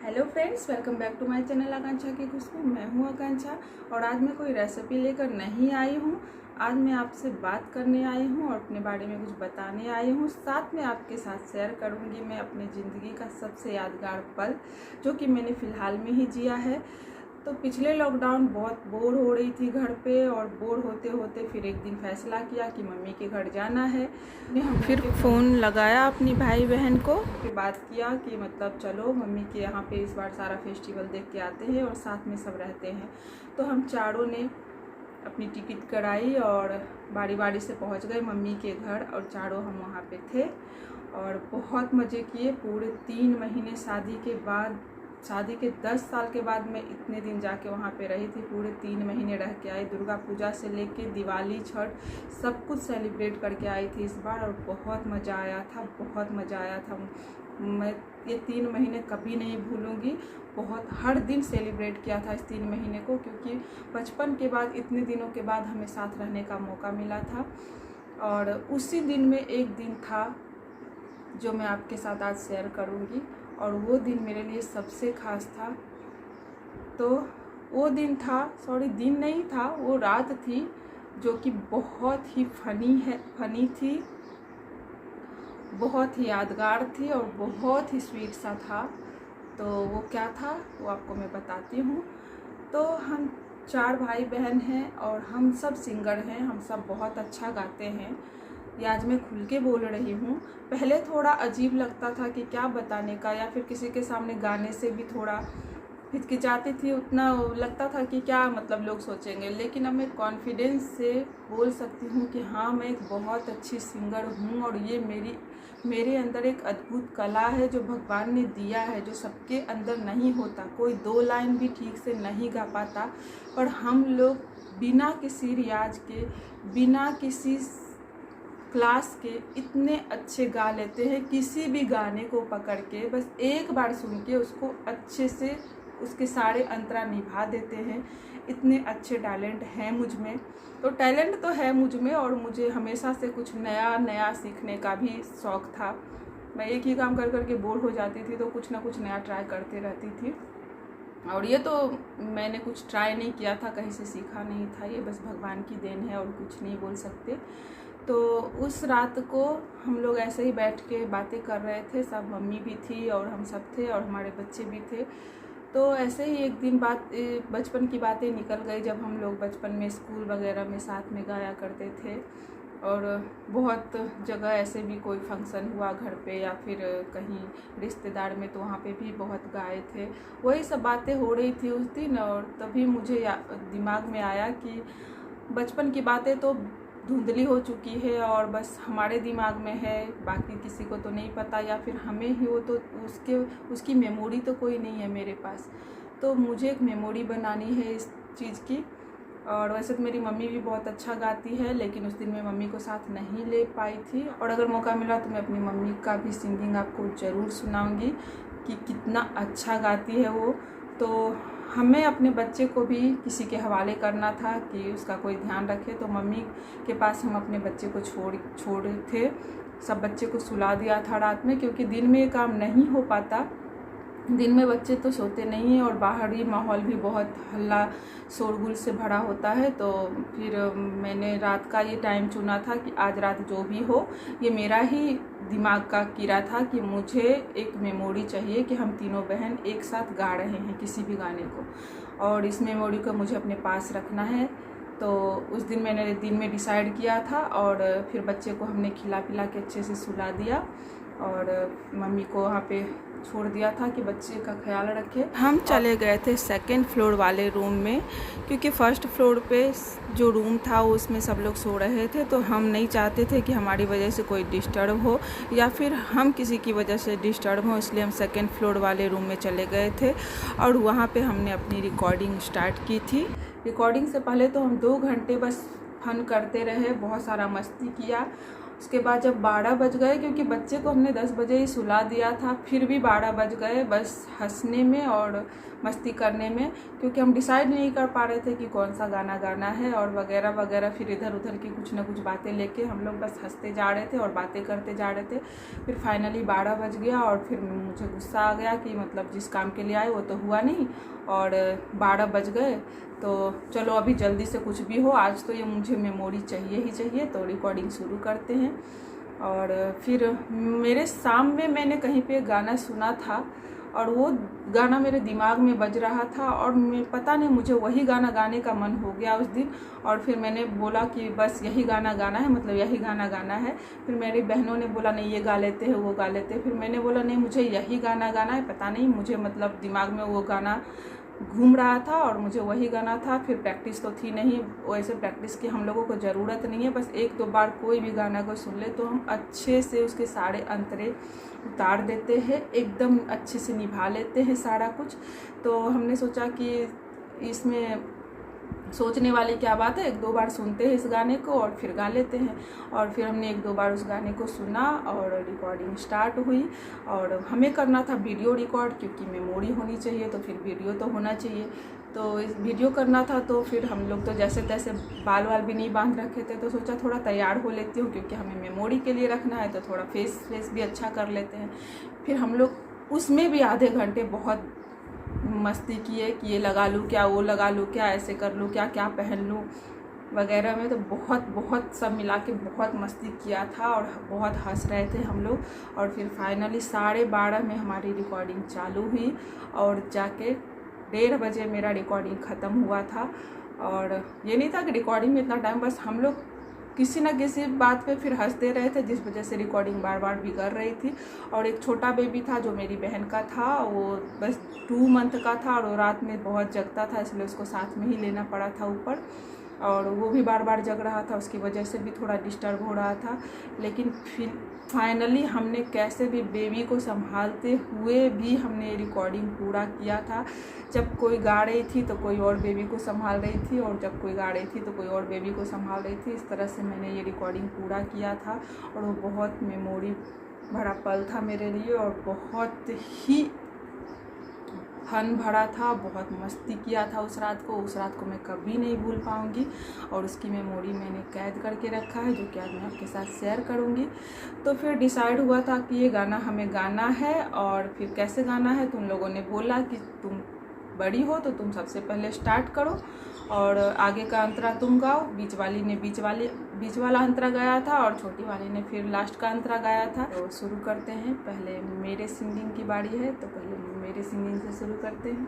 Hello friends, welcome back to my channel Akanksha ki Khushboo. मैं हूं आकांक्षा और आज मैं कोई रेसिपी लेकर नहीं आई हूं। आज मैं आपसे बात करने आई हूं और अपने बारे में कुछ बताने आई हूं। साथ में आपके साथ शेयर करूंगी मैं अपनी ज़िंदगी का सबसे यादगार पल जो कि मैंने फ़िलहाल में ही जिया है। तो पिछले लॉकडाउन बहुत बोर हो रही थी घर पे, और बोर होते होते फिर एक दिन फैसला किया कि मम्मी के घर जाना है। फिर फ़ोन लगाया अपनी भाई बहन को, फिर बात किया कि मतलब चलो मम्मी के यहाँ पे इस बार सारा फेस्टिवल देख के आते हैं और साथ में सब रहते हैं। तो हम चारों ने अपनी टिकट कराई और बारी बारी से पहुँच गए मम्मी के घर, और चारों हम वहाँ पे थे और बहुत मज़े किए। पूरे 3 महीने शादी के 10 साल के बाद मैं इतने दिन जाके वहाँ पे रही थी। पूरे 3 महीने रह के आई। दुर्गा पूजा से लेके दिवाली, छठ सब कुछ सेलिब्रेट करके आई थी इस बार, और बहुत मज़ा आया था, बहुत मज़ा आया था। मैं ये 3 महीने कभी नहीं भूलूँगी। बहुत हर दिन सेलिब्रेट किया था इस 3 महीने को, क्योंकि बचपन के बाद इतने दिनों के बाद हमें साथ रहने का मौका मिला था। और उसी दिन में एक दिन था जो मैं आपके साथ आज शेयर करूँगी, और वो दिन मेरे लिए सबसे ख़ास था। तो वो दिन दिन नहीं था, वो रात थी जो कि बहुत ही फनी थी, बहुत ही यादगार थी और बहुत ही स्वीट सा था। तो वो क्या था वो आपको मैं बताती हूँ। तो हम 4 भाई बहन हैं और हम सब सिंगर हैं, हम सब बहुत अच्छा गाते हैं। ये आज मैं खुल के बोल रही हूँ। पहले थोड़ा अजीब लगता था कि क्या बताने का, या फिर किसी के सामने गाने से भी थोड़ा हिचकिचाती थी। उतना लगता था कि क्या मतलब लोग सोचेंगे, लेकिन अब मैं कॉन्फिडेंस से बोल सकती हूँ कि हाँ, मैं एक बहुत अच्छी सिंगर हूँ और ये मेरे अंदर एक अद्भुत कला है जो भगवान ने दिया है, जो सबके अंदर नहीं होता। कोई 2 लाइन भी ठीक से नहीं गा पाता, पर हम लोग बिना किसी रियाज के, बिना किसी क्लास के इतने अच्छे गा लेते हैं। किसी भी गाने को पकड़ के बस एक बार सुन के उसको अच्छे से उसके सारे अंतरा निभा देते हैं। इतने अच्छे टैलेंट हैं मुझ में। तो टैलेंट तो है मुझ में, और मुझे हमेशा से कुछ नया नया सीखने का भी शौक़ था। मैं एक ही काम कर करके बोर हो जाती थी, तो कुछ ना कुछ नया ट्राई करते रहती थी। और ये तो मैंने कुछ ट्राई नहीं किया था, कहीं से सीखा नहीं था, ये बस भगवान की देन है और कुछ नहीं बोल सकते। तो उस रात को हम लोग ऐसे ही बैठ के बातें कर रहे थे, सब मम्मी भी थी और हम सब थे और हमारे बच्चे भी थे। तो ऐसे ही एक दिन बचपन की बातें निकल गई, जब हम लोग बचपन में स्कूल वगैरह में साथ में गाया करते थे। और बहुत जगह ऐसे भी कोई फंक्शन हुआ घर पे या फिर कहीं रिश्तेदार में, तो वहाँ पे भी बहुत गाए थे। वही सब बातें हो रही थी उस दिन, और तभी मुझे दिमाग में आया कि बचपन की बातें तो धुंधली हो चुकी है और बस हमारे दिमाग में है, बाकी किसी को तो नहीं पता, या फिर हमें ही वो, तो उसकी मेमोरी तो कोई नहीं है मेरे पास। तो मुझे एक मेमोरी बनानी है इस चीज़ की। और वैसे तो मेरी मम्मी भी बहुत अच्छा गाती है, लेकिन उस दिन मैं मम्मी को साथ नहीं ले पाई थी। और अगर मौका मिला तो मैं अपनी मम्मी का भी सिंगिंग आपको ज़रूर सुनाऊंगी कि कितना अच्छा गाती है वो। तो हमें अपने बच्चे को भी किसी के हवाले करना था कि उसका कोई ध्यान रखे, तो मम्मी के पास हम अपने बच्चे को छोड़े थे। सब बच्चे को सुला दिया था रात में, क्योंकि दिन में ये काम नहीं हो पाता। दिन में बच्चे तो सोते नहीं हैं और बाहरी माहौल भी बहुत हल्ला शोरगुल से भरा होता है। तो फिर मैंने रात का ये टाइम चुना था कि आज रात जो भी हो, ये मेरा ही दिमाग का कीड़ा था कि मुझे एक मेमोरी चाहिए कि हम तीनों बहन एक साथ गा रहे हैं किसी भी गाने को, और इस मेमोरी को मुझे अपने पास रखना है। तो उस दिन मैंने दिन में डिसाइड किया था, और फिर बच्चे को हमने खिला पिला के अच्छे से सुला दिया और मम्मी को वहाँ पे छोड़ दिया था कि बच्चे का ख्याल रखे। हम चले गए थे 2nd फ्लोर वाले रूम में, क्योंकि 1st फ्लोर पे जो रूम था उसमें सब लोग सो रहे थे। तो हम नहीं चाहते थे कि हमारी वजह से कोई डिस्टर्ब हो या फिर हम किसी की वजह से डिस्टर्ब हो, इसलिए हम 2nd फ्लोर वाले रूम में चले गए थे। और वहाँ पे हमने अपनी रिकॉर्डिंग स्टार्ट की थी। रिकॉर्डिंग से पहले तो हम 2 घंटे बस फन करते रहे, बहुत सारा मस्ती किया। उसके बाद जब 12 बज गए, क्योंकि बच्चे को हमने 10 बजे ही सुला दिया था, फिर भी 12 बज गए बस हंसने में और मस्ती करने में, क्योंकि हम डिसाइड नहीं कर पा रहे थे कि कौन सा गाना गाना है और वगैरह वगैरह। फिर इधर उधर की कुछ ना कुछ बातें लेके हम लोग बस हंसते जा रहे थे और बातें करते जा रहे थे। फिर फाइनली 12 बज गया और फिर मुझे गुस्सा आ गया कि मतलब जिस काम के लिए आए वो तो हुआ नहीं और 12 बज गए, तो चलो अभी जल्दी से कुछ भी हो, आज तो ये मुझे मेमोरी चाहिए ही चाहिए, तो रिकॉर्डिंग शुरू करते हैं। और फिर मेरे सामने मैंने कहीं पे गाना सुना था और वो गाना मेरे दिमाग में बज रहा था और मैं पता नहीं मुझे वही गाना गाने का मन हो गया उस दिन। और फिर मैंने बोला कि बस यही गाना गाना है, मतलब यही गाना गाना है। फिर मेरी बहनों ने बोला नहीं ये गा लेते हैं, वो गा लेते हैं। फिर मैंने बोला नहीं मुझे यही गाना गाना है, पता नहीं मुझे मतलब दिमाग में वो गाना घूम रहा था और मुझे वही गाना था। फिर प्रैक्टिस तो थी नहीं, वैसे प्रैक्टिस की हम लोगों को ज़रूरत नहीं है, बस 1-2 बार कोई भी गाना को सुन ले तो हम अच्छे से उसके सारे अंतरे उतार देते हैं, एकदम अच्छे से निभा लेते हैं सारा कुछ। तो हमने सोचा कि इसमें सोचने वाली क्या बात है, 1-2 बार सुनते हैं इस गाने को और फिर गा लेते हैं। और फिर हमने 1-2 बार उस गाने को सुना और रिकॉर्डिंग स्टार्ट हुई। और हमें करना था वीडियो रिकॉर्ड, क्योंकि मेमोरी होनी चाहिए तो फिर वीडियो तो होना चाहिए। तो इस वीडियो करना था, तो फिर हम लोग तो जैसे तैसे बाल वाल भी नहीं बांध रखे थे, तो सोचा थोड़ा तैयार हो लेती हूँ, क्योंकि हमें मेमोरी के लिए रखना है, तो थोड़ा फेस भी अच्छा कर लेते हैं। फिर हम लोग उसमें भी आधे घंटे बहुत मस्ती किए कि ये लगा लूँ क्या, वो लगा लूँ क्या, ऐसे कर लूँ क्या, क्या पहन लूँ वगैरह में। तो बहुत सब मिला के बहुत मस्ती किया था और बहुत हंस रहे थे हम लोग। और फिर फाइनली 12:30 में हमारी रिकॉर्डिंग चालू हुई और जाके 1:30 बजे मेरा रिकॉर्डिंग ख़त्म हुआ था। और ये नहीं था कि रिकॉर्डिंग में इतना टाइम, बस हम लोग किसी न किसी बात पे फिर हंसते रहे थे, जिस वजह से रिकॉर्डिंग बार बार बिगड़ रही थी। और एक छोटा बेबी था जो मेरी बहन का था, वो बस 2 मंथ का था और वो रात में बहुत जगता था, इसलिए उसको साथ में ही लेना पड़ा था ऊपर। और वो भी बार बार जग रहा था, उसकी वजह से भी थोड़ा डिस्टर्ब हो रहा था। लेकिन फिर फाइनली हमने कैसे भी बेबी को संभालते हुए भी हमने रिकॉर्डिंग पूरा किया था। जब कोई गा रही थी तो कोई और बेबी को संभाल रही थी, और जब कोई गा रही थी तो कोई और बेबी को संभाल रही थी। इस तरह से मैंने ये रिकॉर्डिंग पूरा किया था और वो बहुत मेमोरी भरा पल था मेरे लिए और बहुत ही फन भरा था। बहुत मस्ती किया था उस रात को मैं कभी नहीं भूल पाऊँगी और उसकी मेमोरी मैंने कैद करके रखा है, जो कि आज मैं आपके साथ शेयर करूँगी। तो फिर डिसाइड हुआ था कि ये गाना हमें गाना है। और फिर कैसे गाना है, तो उन लोगों ने बोला कि तुम बड़ी हो तो तुम सबसे पहले स्टार्ट करो और आगे का अंतरा तुम गाओ। बीच वाली ने बीच वाला अंतरा गाया था और छोटी वाली ने फिर लास्ट का अंतरा गाया था। तो शुरू करते हैं, पहले मेरे सिंगिंग की बारी है, तो पहले मेरे सिंगिंग से शुरू करते हैं।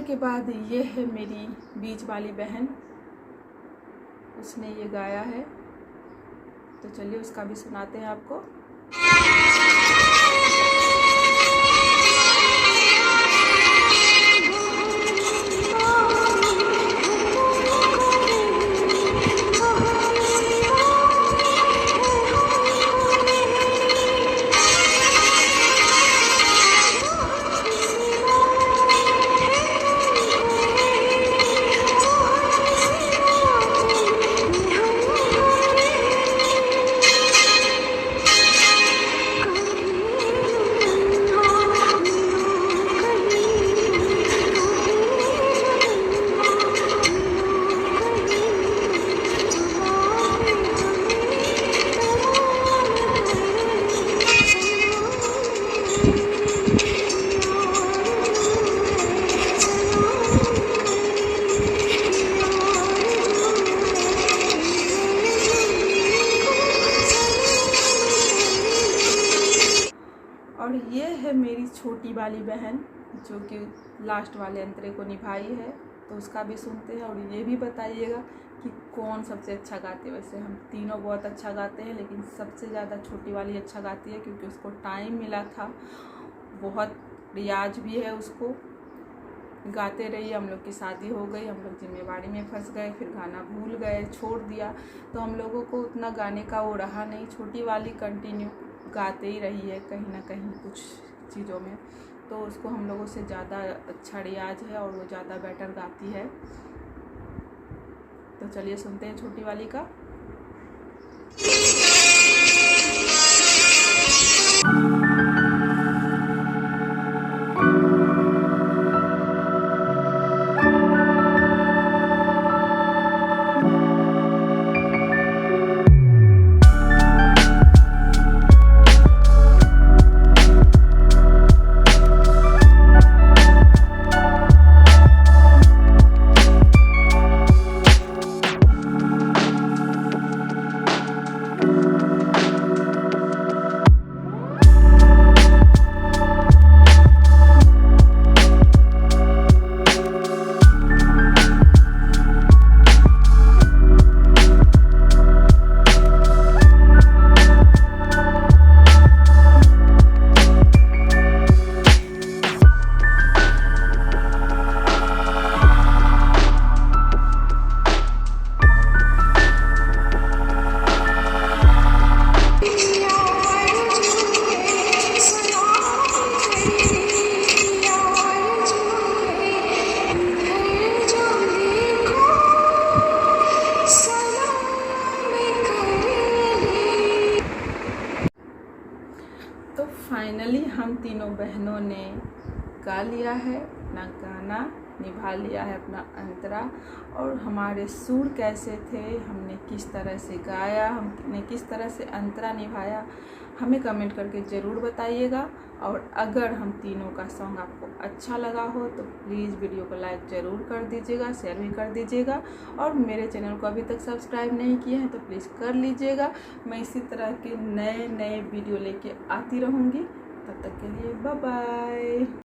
के बाद ये है मेरी बीच वाली बहन, उसने ये गाया है, तो चलिए उसका भी सुनाते हैं आपको। और ये है मेरी छोटी वाली बहन जो कि लास्ट वाले अंतरे को निभाई है, तो उसका भी सुनते हैं। और ये भी बताइएगा कि कौन सबसे अच्छा गाते हैं। वैसे हम तीनों बहुत अच्छा गाते हैं, लेकिन सबसे ज़्यादा छोटी वाली अच्छा गाती है, क्योंकि उसको टाइम मिला था, बहुत रियाज भी है उसको। गाते रहिए, हम लोग की शादी हो गई, हम लोग जिम्मेवारी में फंस गए, फिर गाना भूल गए, छोड़ दिया, तो हम लोगों को उतना गाने का वो रहा नहीं। छोटी वाली कंटिन्यू गाते ही रही है कहीं ना कहीं कुछ चीज़ों में, तो उसको हम लोगों से ज़्यादा अच्छा रियाज है और वो ज़्यादा बेटर गाती है। तो चलिए सुनते हैं छोटी वाली का। तो फाइनली हम तीनों बहनों ने गा लिया है अपना गाना, निभा लिया है अपना अंतरा। और हमारे सुर कैसे थे, हमने किस तरह से गाया, हमने किस तरह से अंतरा निभाया, हमें कमेंट करके ज़रूर बताइएगा। और अगर हम तीनों का सॉन्ग आपको अच्छा लगा हो तो प्लीज़ वीडियो को लाइक ज़रूर कर दीजिएगा, शेयर भी कर दीजिएगा। और मेरे चैनल को अभी तक सब्सक्राइब नहीं किए हैं तो प्लीज़ कर लीजिएगा। मैं इसी तरह के नए नए वीडियो लेके आती रहूँगी। तब तक के लिए बाय बाय।